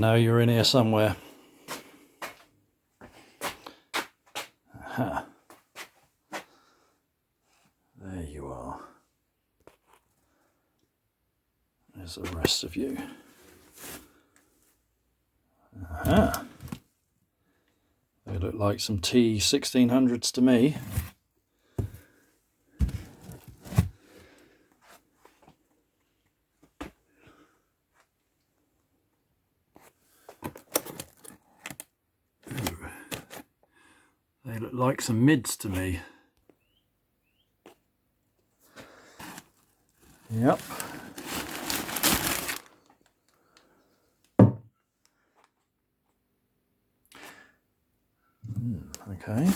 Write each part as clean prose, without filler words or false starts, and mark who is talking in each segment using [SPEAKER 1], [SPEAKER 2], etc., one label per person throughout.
[SPEAKER 1] know you're in here somewhere. Aha. There you are. There's the rest of you. Aha. They look like some T1600s to me. They look like some mids to me. Yep. Okay.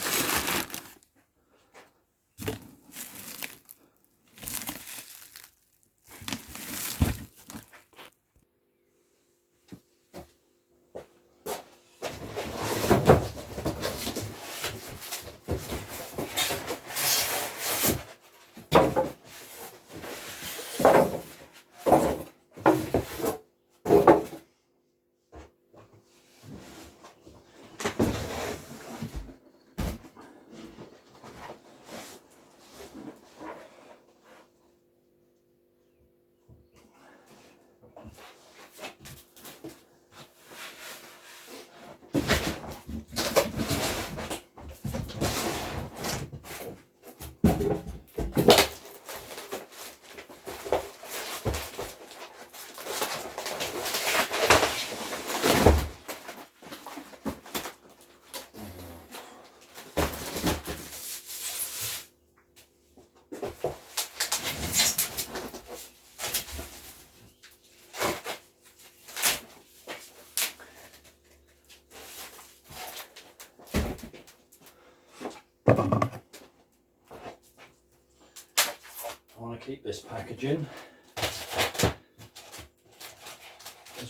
[SPEAKER 1] I want to keep this packaging because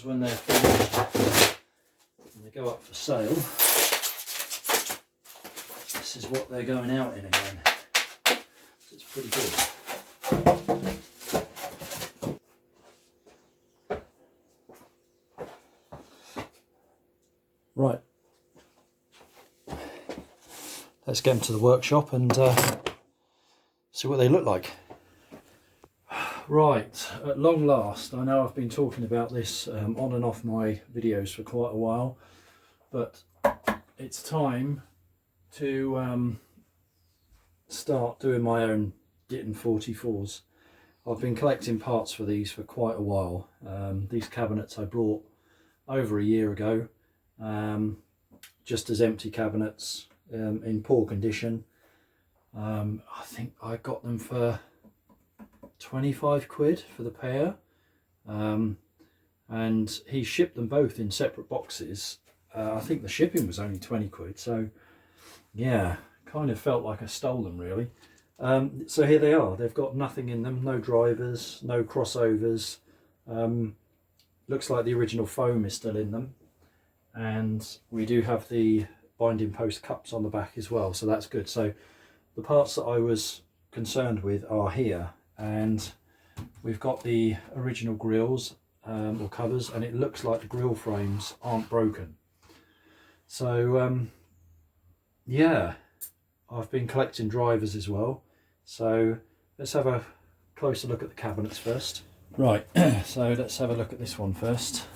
[SPEAKER 1] when they're finished and they go up for sale, this is what they're going out in again. So it's pretty good. Right, let's get them to the workshop and see what they look like. Right, at long last, I know I've been talking about this on and off my videos for quite a while, but it's time to start doing my own Ditton 44s. I've been collecting parts for these for quite a while. These cabinets I brought over a year ago, just as empty cabinets in poor condition. I think I got them for 25 quid for the pair, and he shipped them both in separate boxes. I think the shipping was only 20 quid, so yeah, kind of felt like I stole them really. So here they are. They've got nothing in them, no drivers, no crossovers. Looks like the original foam is still in them, and we do have the binding post cups on the back as well, so that's good. So the parts that I was concerned with are here, and we've got the original grills or covers, and it looks like the grill frames aren't broken. So yeah, I've been collecting drivers as well, so let's have a closer look at the cabinets first. Right, so let's have a look at this one first.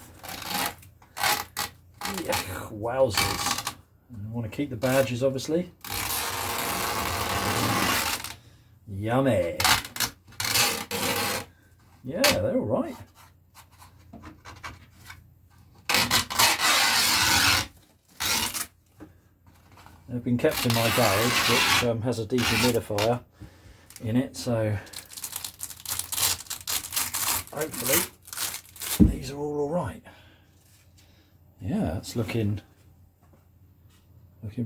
[SPEAKER 1] Yeah, wowzers. I want to keep the badges obviously. Yummy. Yeah, they're all right. They've been kept in my garage, which has a dehumidifier in it, so hopefully these are all right. Yeah, it's looking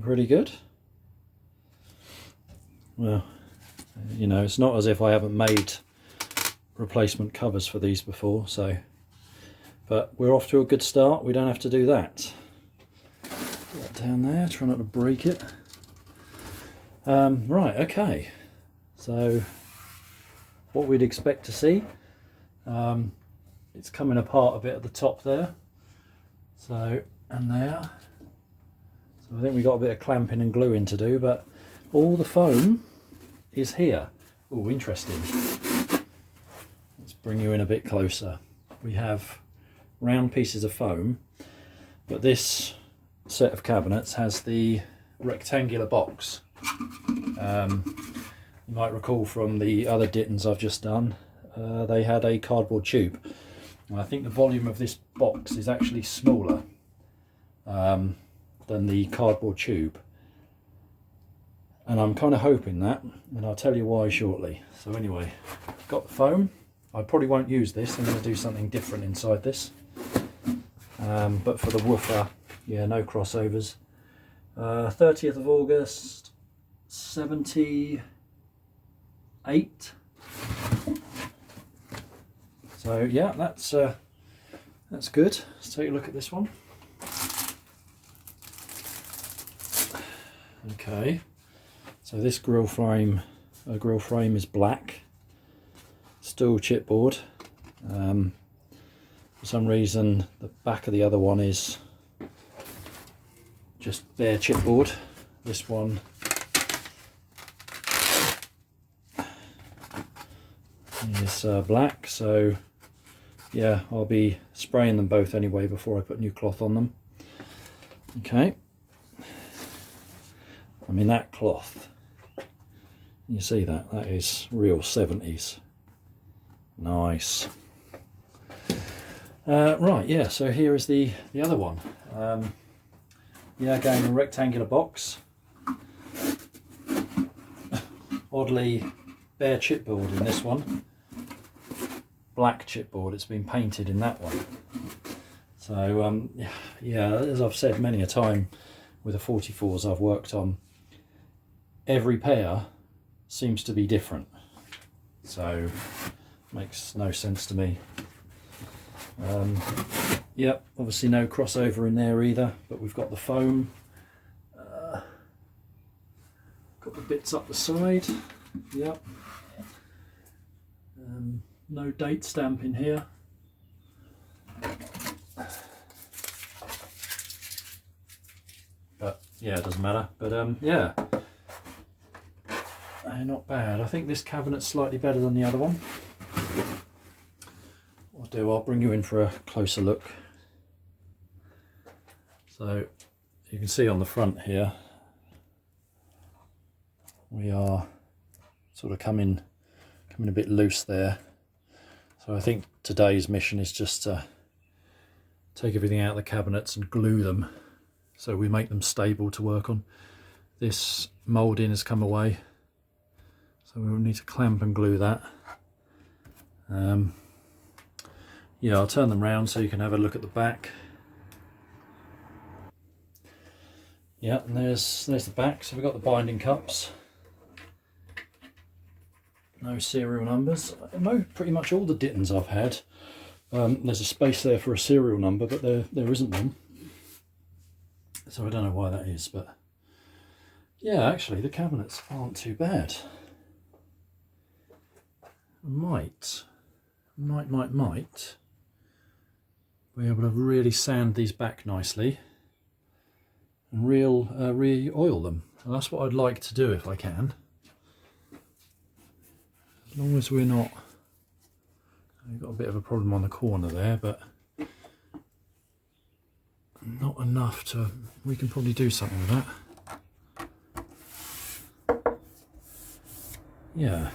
[SPEAKER 1] pretty good. Well, you know, it's not as if I haven't made replacement covers for these before, so, but we're off to a good start. We don't have to do that. Put that down there, try not to break it. Right, okay, so what we'd expect to see, it's coming apart a bit at the top there. So, and there. So I think we've got a bit of clamping and gluing to do, but all the foam is here. Oh, interesting. Let's bring you in a bit closer. We have round pieces of foam, but this set of cabinets has the rectangular box. You might recall from the other Dittons I've just done, they had a cardboard tube. And I think the volume of this box is actually smaller than the cardboard tube. And I'm kind of hoping that, and I'll tell you why shortly. So anyway, got the foam. I probably won't use this, I'm going to do something different inside this. But for the woofer, yeah, no crossovers. 30th of August, 78. So yeah, that's good. Let's take a look at this one. Okay, so this grill frame is black, steel chipboard. For some reason, the back of the other one is just bare chipboard. This one is black, so yeah, I'll be spraying them both anyway before I put new cloth on them. Okay, I mean that cloth, you see that is real 70s. Nice. Right, yeah, so here is the other one. Yeah, again, a rectangular box. Oddly bare chipboard in this one. Black chipboard, it's been painted in that one. So yeah, as I've said many a time with the 44s I've worked on, every pair seems to be different. So makes no sense to me. Yep, obviously no crossover in there either, but we've got the foam. Got the bits up the side. Yep. No date stamp in here. But yeah, it doesn't matter. But yeah, not bad. I think this cabinet's slightly better than the other one. I'll bring you in for a closer look. So you can see on the front here we are sort of coming a bit loose there. So I think today's mission is just to take everything out of the cabinets and glue them so we make them stable to work on. This moulding has come away, so we will need to clamp and glue that. Yeah, I'll turn them round so you can have a look at the back. Yeah, and there's the back. So we've got the binding cups. No serial numbers. Pretty much all the Dittons I've had. There's a space there for a serial number, but there isn't one. So I don't know why that is, but yeah, actually the cabinets aren't too bad. Might be able to really sand these back nicely and re-oil them. And that's what I'd like to do if I can. As long as we're not... We've got a bit of a problem on the corner there, but not enough to... We can probably do something with that. Yeah.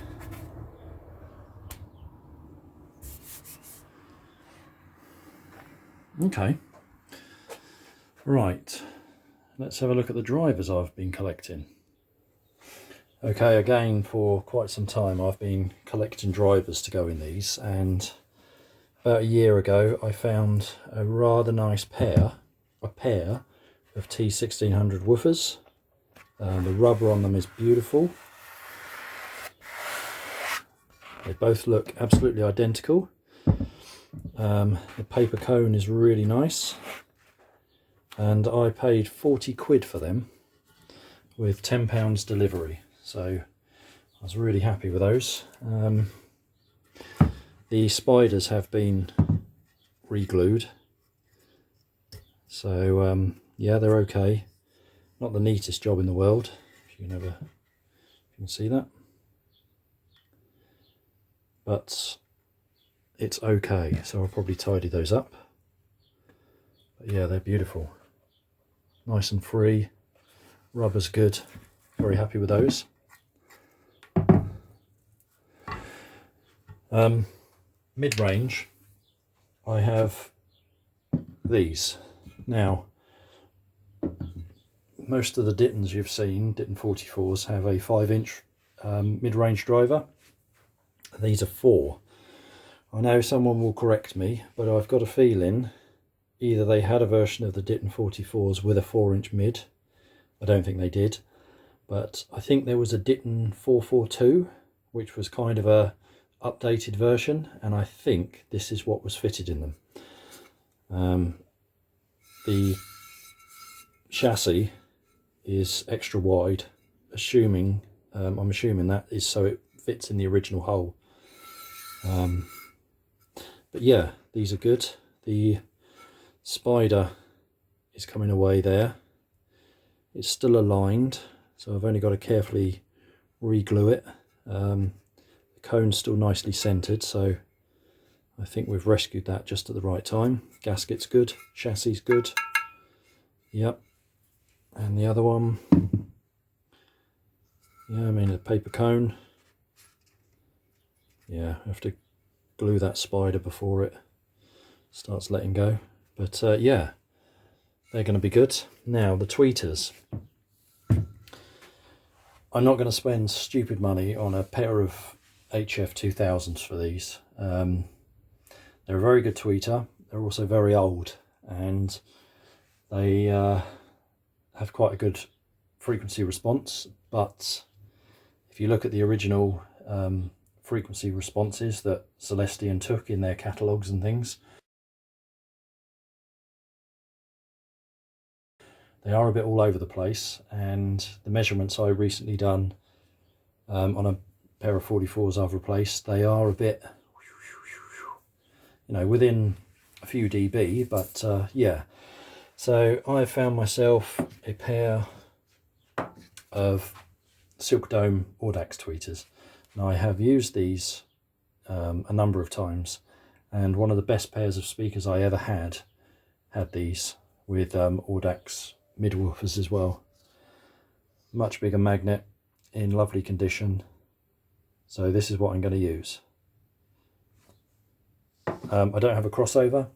[SPEAKER 1] Okay, right, let's have a look at the drivers I've been collecting. Okay, again, for quite some time I've been collecting drivers to go in these, and about a year ago I found a rather nice pair of T1600 woofers. The rubber on them is beautiful. They both look absolutely identical. The paper cone is really nice, and I paid 40 quid for them with £10 delivery, so I was really happy with those. The spiders have been re-glued, So yeah, they're okay. Not the neatest job in the world, if you can see that, but it's okay. So I'll probably tidy those up. But yeah, they're beautiful, nice and free. Rubber's good. Very happy with those. Mid-range, I have these. Now, most of the Dittons you've seen, Ditton 44s, have a 5-inch mid-range driver. These are 4. I know someone will correct me, but I've got a feeling either they had a version of the Ditton 44s with a 4-inch mid. I don't think they did, but I think there was a Ditton 442, which was kind of a updated version, and I think this is what was fitted in them. The chassis is extra wide, I'm assuming that is so it fits in the original hole. But yeah, these are good. The spider is coming away there. It's still aligned, so I've only got to carefully re-glue it. The cone's still nicely centered, so I think we've rescued that just at the right time. Gasket's good, chassis good. Yep. And the other one, yeah, I mean a paper cone. Yeah, I have to glue that spider before it starts letting go. But yeah, they're going to be good. Now the tweeters. I'm not going to spend stupid money on a pair of HF 2000s for these. They're a very good tweeter. They're also very old, and they have quite a good frequency response. But if you look at the original frequency responses that Celestion took in their catalogues and things, they are a bit all over the place, and the measurements I recently done on a pair of 44s I've replaced, they are a bit, you know, within a few dB, but yeah. So I found myself a pair of Silk Dome Audax tweeters. Now I have used these a number of times, and one of the best pairs of speakers I ever had these with Audax mid-woofers as well. Much bigger magnet, in lovely condition. So this is what I'm going to use. I don't have a crossover.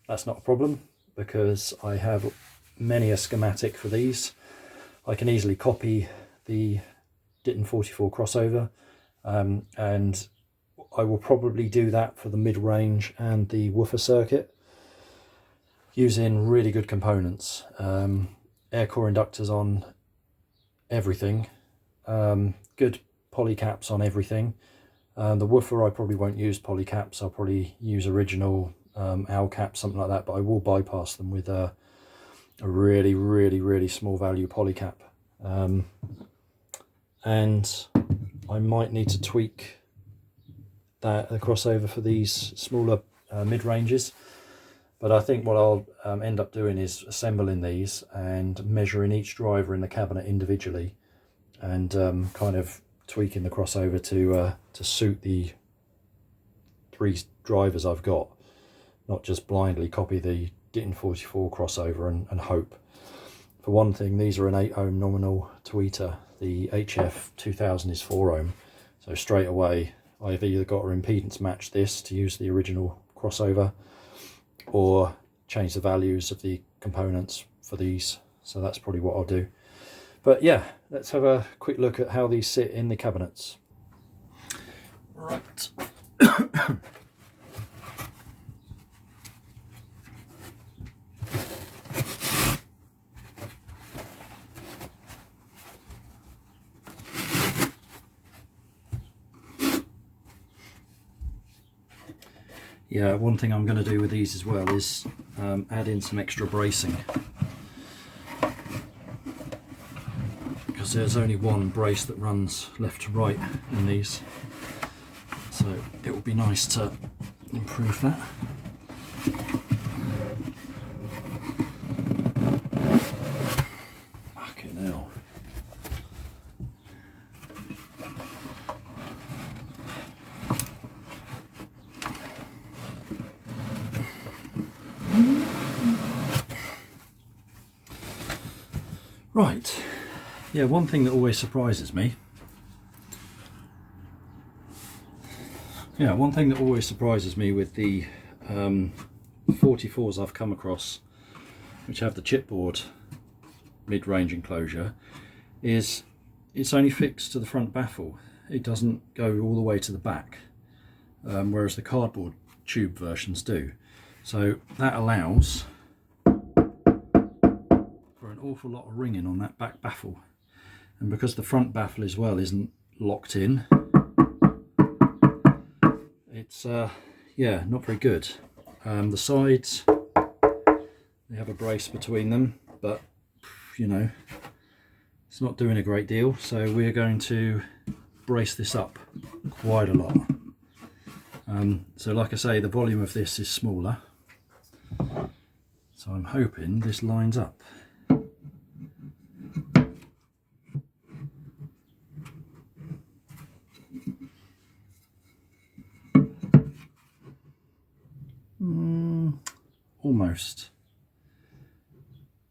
[SPEAKER 1] That's not a problem, because I have many a schematic for these. I can easily copy the Ditton 44 crossover, and I will probably do that for the mid-range and the woofer circuit, using really good components. Air core inductors on everything, good poly caps on everything. The woofer I probably won't use poly caps. I'll probably use original owl caps, something like that, but I will bypass them with a really small value poly cap. And I might need to tweak the crossover for these smaller mid-ranges. But I think what I'll end up doing is assembling these and measuring each driver in the cabinet individually, and kind of tweaking the crossover to suit the 3 drivers I've got, not just blindly copy the Ditton 44 crossover and hope. For one thing, these are an 8 ohm nominal tweeter. The HF 2000 is 4 ohm, so straight away I've either got to impedance match this to use the original crossover, or change the values of the components for these. So that's probably what I'll do. But yeah, let's have a quick look at how these sit in the cabinets. Right. Yeah, one thing I'm going to do with these as well is add in some extra bracing, because there's only one brace that runs left to right in these, so it would be nice to improve that. Right, yeah, one thing that always surprises me, with the 44s I've come across which have the chipboard mid-range enclosure is it's only fixed to the front baffle. It doesn't go all the way to the back, whereas the cardboard tube versions do. So that allows for an awful lot of ringing on that back baffle, and because the front baffle as well isn't locked in, it's yeah, not very good. The sides, they have a brace between them, but you know, it's not doing a great deal, so we're going to brace this up quite a lot. So like I say, the volume of this is smaller, so I'm hoping this lines up.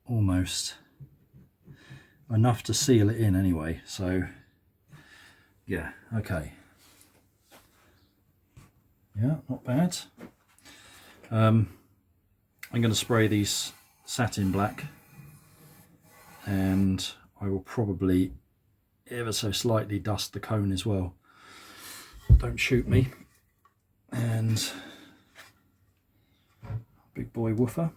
[SPEAKER 1] Almost enough to seal it in anyway, so yeah, okay, yeah, not bad. I'm going to spray these satin black, and I will probably ever so slightly dust the cone as well, don't shoot me. And big boy woofer,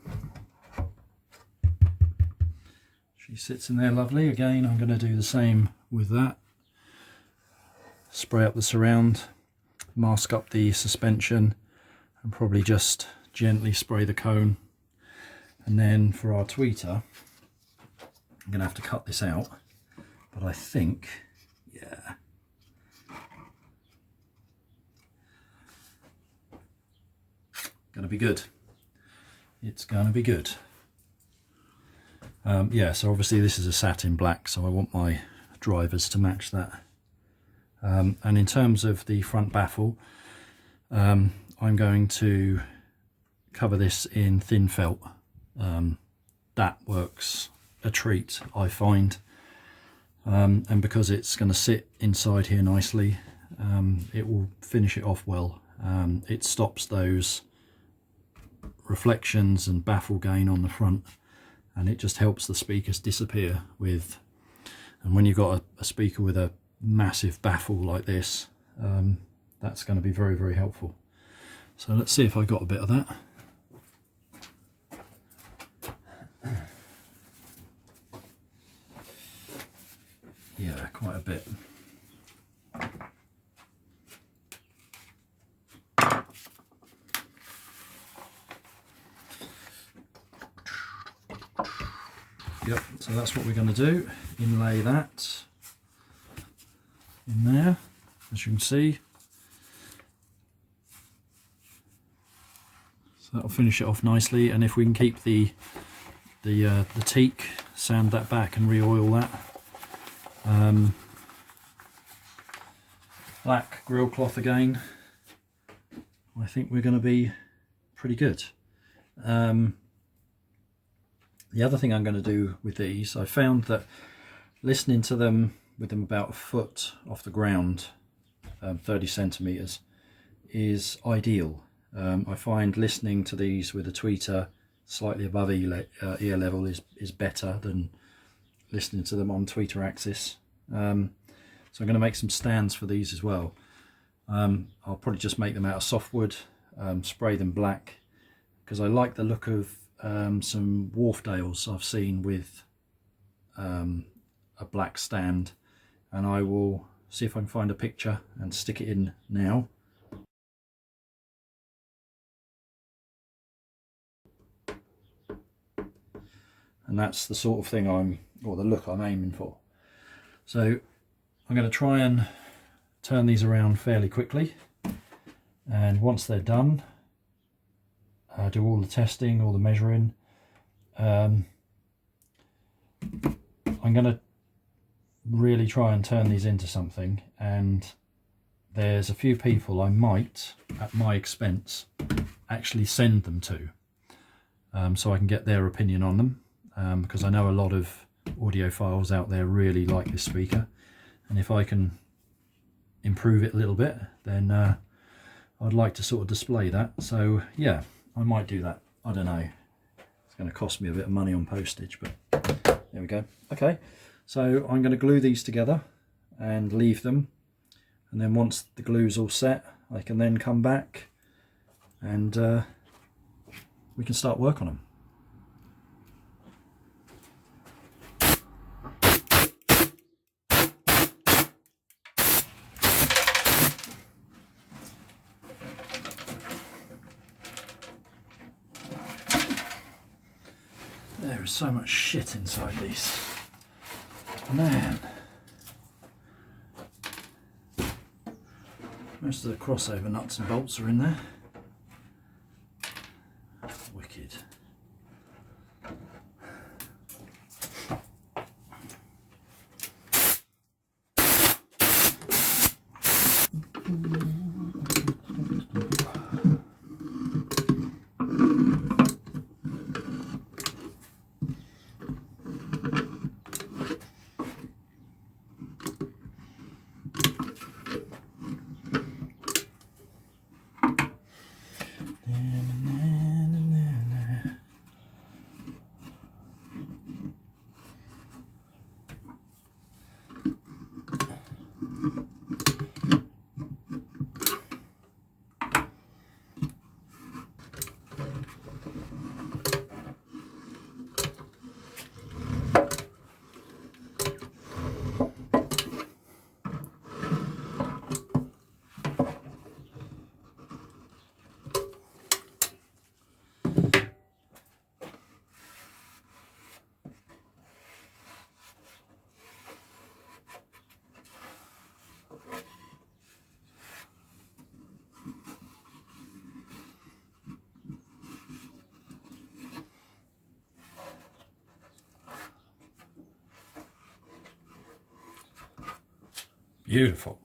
[SPEAKER 1] she sits in there lovely. Again, I'm going to do the same with that. Spray up the surround, mask up the suspension, and probably just gently spray the cone. And then for our tweeter, I'm going to have to cut this out, but I think, yeah, going to be good. It's going to be good. Yeah, so obviously this is a satin black, so I want my drivers to match that. And in terms of the front baffle, I'm going to cover this in thin felt. That works a treat, I find. And because it's going to sit inside here nicely, it will finish it off well. It stops those reflections and baffle gain on the front, and it just helps the speakers disappear with, and when you've got a speaker with a massive baffle like this, that's going to be very, very helpful. So let's see if I got a bit of that. Yeah, quite a bit. Yep, so that's what we're going to do, inlay that in there, as you can see. So that'll finish it off nicely, and if we can keep the teak, sand that back and re-oil that. Black grill cloth again, I think we're going to be pretty good. The other thing I'm going to do with these, I found that listening to them with them about a foot off the ground, 30 centimeters, is ideal. I find listening to these with a tweeter slightly above ear level is better than listening to them on tweeter axis. So I'm going to make some stands for these as well. I'll probably just make them out of softwood, spray them black, because I like the look of some Wharfdales I've seen with a black stand, and I will see if I can find a picture and stick it in now. And that's the sort of thing or the look I'm aiming for. So I'm going to try and turn these around fairly quickly, and once they're done, do all the testing, all the measuring. I'm going to really try and turn these into something, and there's a few people I might, at my expense, actually send them to, so I can get their opinion on them, because I know a lot of audiophiles out there really like this speaker, and if I can improve it a little bit, then I'd like to sort of display that. So yeah, I might do that. I don't know, it's going to cost me a bit of money on postage, but there we go. Okay, so I'm going to glue these together and leave them, and then once the glue's all set, I can then come back and we can start work on them. There is so much shit inside these. Man. Most of the crossover nuts and bolts are in there. Wicked. Beautiful.